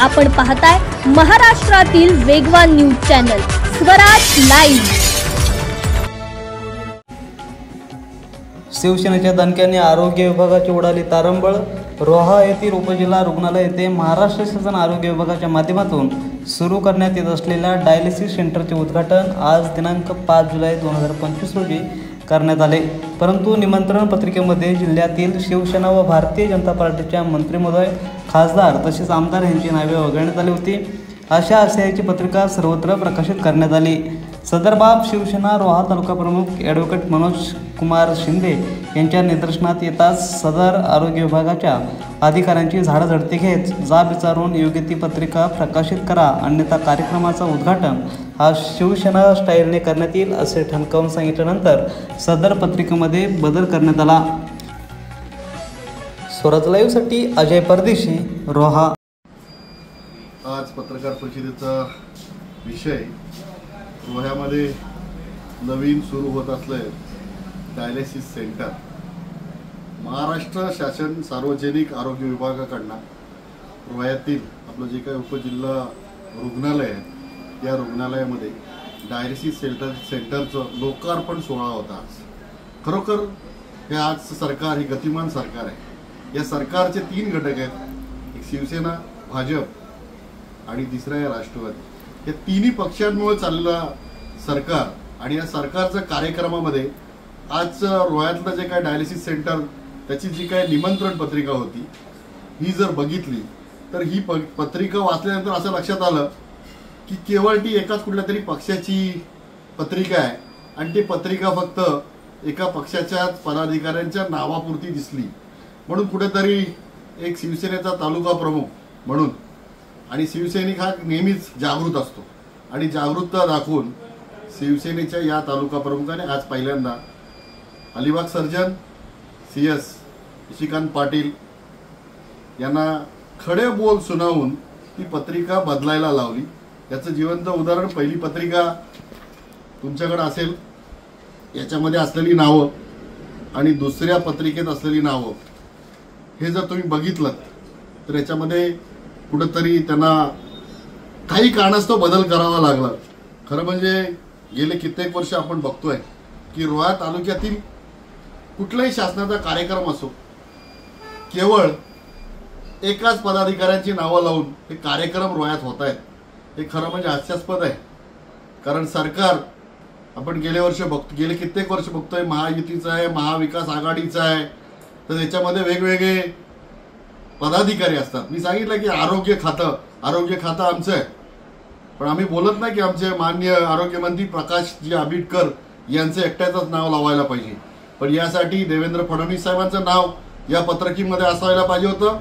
आपण पाहताय महाराष्ट्रातील वेगवान न्यूज चॅनल स्वराज लाईव्ह। शिवसेनेच्या दणक्याने आरोग्य विभागाची उडाली तारंबळ। रोहा येथील उपजिल्हा रुग्णालय येथे महाराष्ट्र शासन आरोग्य विभागाच्या माध्यमातून सुरू करण्यात येत असलेल्या डायलिसिस सेंटरचे उद्घाटन आज दिनांक 5 जुलै 2025 रोजी करण्यात आले। परंतु निमंत्रण पत्रिकेमध्ये जिल्ह्यातील शिवसेना व भारतीय जनता पार्टीच्या मंत्री महोदय, खासदार तसेच आमदार यांची नावे वगळण्यात आली होती। अशा आशयाची पत्रिका सर्वत्र प्रकाशित करण्यात आली। सदर बाब शिवसेना रोहा तालुका प्रमुख ॲडव्होकेट मनोज कुमार शिंदे यांच्या निदर्शनात येताच सदर आरोग्य विभागाच्या अधिकाऱ्यांची झाडाझडती घेत जाब विचारून योग्य ती पत्रिका प्रकाशित करा, अन्यथा कार्यक्रमाचं उद्घाटन हा शिवसेना स्टाईलने करण्यात येईल असे ठणकावून सांगितल्यानंतर सदर पत्रिकेमध्ये बदल करण्यात आला। स्वराज लाईव्हसाठी अजय परदेशी, रोहा। आज पत्रकार परिषदेचा विषय रोह्यामध्ये नवीन सुरू होत असलेले डायलिसिस सेंटर। महाराष्ट्र शासन सार्वजनिक आरोग्य विभागाकडून रोह्यातील आपलं जे काही उपजिल्हा रुग्णालय आहे या रुग्णालयामध्ये डायलिसिस सेंटरचं लोकार्पण सोहळा होता। खरोखर हे आज सरकार, हे गतिमान सरकार आहे। या सरकारचे 3 घटक आहेत, एक शिवसेना, भाजप आणि तिसरा आहे राष्ट्रवादी। या तिन्ही पक्षांमुळे चाललेला सरकार आणि या सरकारच्या कार्यक्रमामध्ये आज रोह्यातलं जे काय डायलिसिस सेंटर त्याची जी काय निमंत्रण पत्रिका होती ही जर बघितली तर ही पत्रिका वाचल्यानंतर असं लक्षात आलं की केवळ ती एकाच कुठल्या तरी पक्षाची पत्रिका आहे आणि ती पत्रिका फक्त एका पक्षाच्या पदाधिकाऱ्यांच्या नावापुरती दिसली। म्हणून कुठेतरी एक शिवसेनेचा तालुका प्रमुख म्हणून, आणि शिवसैनिक हा नेहमीच जागृत असतो आणि जागरूकता दाखवून शिवसेनेच्या या तालुका प्रमुखाने आज पहिल्यांदा अलिबाग सर्जन CS निशिकांत पाटील यांना खडे बोल सुनावून ती पत्रिका बदलायला लावली। याचं जिवंत उदाहरण पहिली पत्रिका तुमच्याकडे असेल, याच्यामध्ये असलेली नावं आणि दुसऱ्या पत्रिकेत असलेली नावं हे जर तुम्ही बघितलं तर याच्यामध्ये कुठंतरी त्यांना काही कारणास्तव बदल करावा लागला। खरं म्हणजे गेले कित्येक वर्ष आपण बघतोय की रोहा तालुक्यातील कुठलाही शासनाचा कार्यक्रम असो, केवळ एकाच पदाधिकाऱ्यांची नावं लावून हे कार्यक्रम रोह्यात होत आहेत। हे खरं म्हणजे हास्यास्पद आहे। कारण सरकार आपण गेले कित्येक वर्ष बघतोय महायुतीचं आहे, महाविकास आघाडीचं आहे, तर त्याच्यामध्ये वेगवेगळे पदाधिकारी असतात। मी सांगितलं की आरोग्य खातं आमचं आहे, पण आम्ही बोलत नाही की आमचे माननीय आरोग्यमंत्री प्रकाशजी आंबेडकर यांचं एकट्याचंच नाव लावायला पाहिजे, पण यासाठी देवेंद्र फडणवीस साहेबांचं नाव या पत्रकीमध्ये असायला पाहिजे होतं।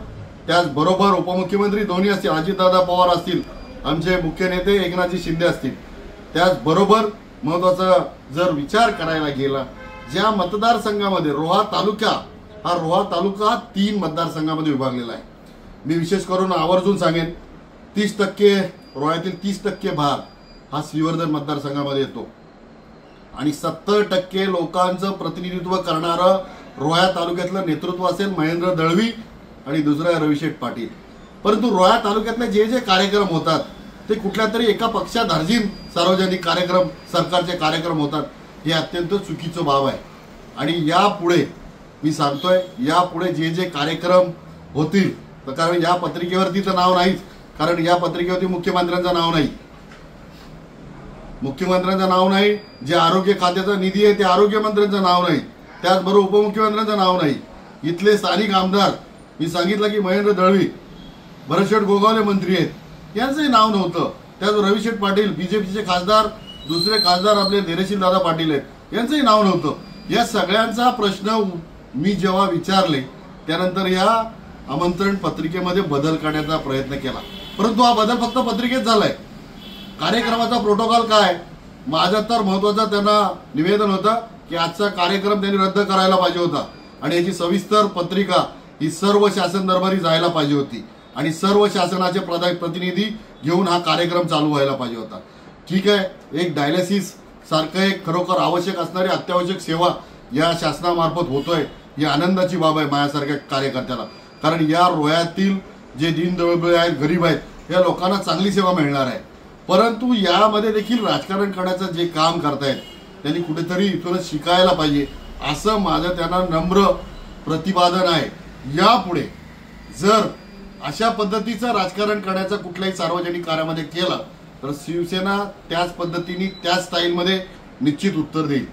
त्याचबरोबर उपमुख्यमंत्री दोन्ही असतील, अजितदादा पवार असतील, आमचे मुख्य नेते एकनाथजी शिंदे असतील। त्याचबरोबर महत्त्वाचा जर विचार करायला गेला, ज्या मतदारसंघामध्ये रोहा तालुका 3 मतदारसंघामध्ये विभागलेला आहे। मी विशेष करून आवर्जून सांगेन 30% रोह्यातील 30% भाग हा श्रीवर्धन मतदारसंघामध्ये येतो आणि 70% लोकांचं प्रतिनिधित्व करणारं रोहा तालुक्यातलं नेतृत्व असेल महेंद्र दळवी आणि दुसरा रविशेठ पाटील। परंतु रोहा तालुक्यातले जे कार्यक्रम होतात ते कुठल्या तरी एका पक्षाधार्जिन सार्वजनिक कार्यक्रम, सरकारचे कार्यक्रम होतात, हे अत्यंत चुकीचं बाब आहे। आणि यापुढे मी सांगतोय, यापुढे जे कार्यक्रम होतील, तर कारण या पत्रिकेवरती तर नाव नाहीच, कारण या पत्रिकेवरती मुख्यमंत्र्यांचं नाव नाही, जे आरोग्य खात्याचा निधी आहे ते आरोग्यमंत्र्यांचं नाव नाही, त्याचबरोबर उपमुख्यमंत्र्यांचं नाव नाही, इथले स्थानिक आमदार मी सांगितलं की महेंद्र दळवी, भरतशेठ गोगावले मंत्री आहेत, यांचंही नाव नव्हतं। त्याचबरोबर रविशेठ पाटील BJPचे खासदार, दुसरे खासदार आपले धैर्यशील दादा पाटील आहेत, यांचंही नाव नव्हतं। या सगळ्यांचा प्रश्न मी जेव्हा विचारले त्यानंतर या आमंत्रण पत्रिकेमध्ये बदल करण्याचा प्रयत्न केला, परंतु हा बदल फक्त पत्रिकेत झालाय। कार्यक्रमाचा प्रोटोकॉल काय, माझं तर महत्त्वाचं त्यांना निवेदन होतं की आजचा कार्यक्रम त्यांनी रद्द करायला पाहिजे होता आणि याची सविस्तर पत्रिका ही सर्व शासन दरबारी जायला पाहिजे होती आणि सर्व शासनाचे प्रतिनिधी घेऊन हा कार्यक्रम चालू व्हायला पाहिजे होता। ठीक आहे, एक डायलिसिस सारखं एक खरोखर आवश्यक असणारी अत्यावश्यक सेवा या शासनामार्फत होतोय, ही आनंदाची बाब आहे माझ्यासारख्या कार्यकर्त्याला। कारण या रोह्यातील जे दीनदुबळे आहेत, गरीब आहेत, या लोकांना चांगली सेवा मिळणार आहे। परंतु यामध्ये देखील राजकारण करण्याचं जे काम करतायत त्यांनी कुठेतरी इथूनच शिकायला पाहिजे असं माझं त्यांना नम्र प्रतिपादन आहे। यापुढे जर अशा पद्धतीचं राजकारण करण्याचं कुठल्याही सार्वजनिक कार्यामध्ये केलं तर शिवसेना त्याच पद्धतीने त्याच स्टाईलमध्ये निश्चित उत्तर देईल।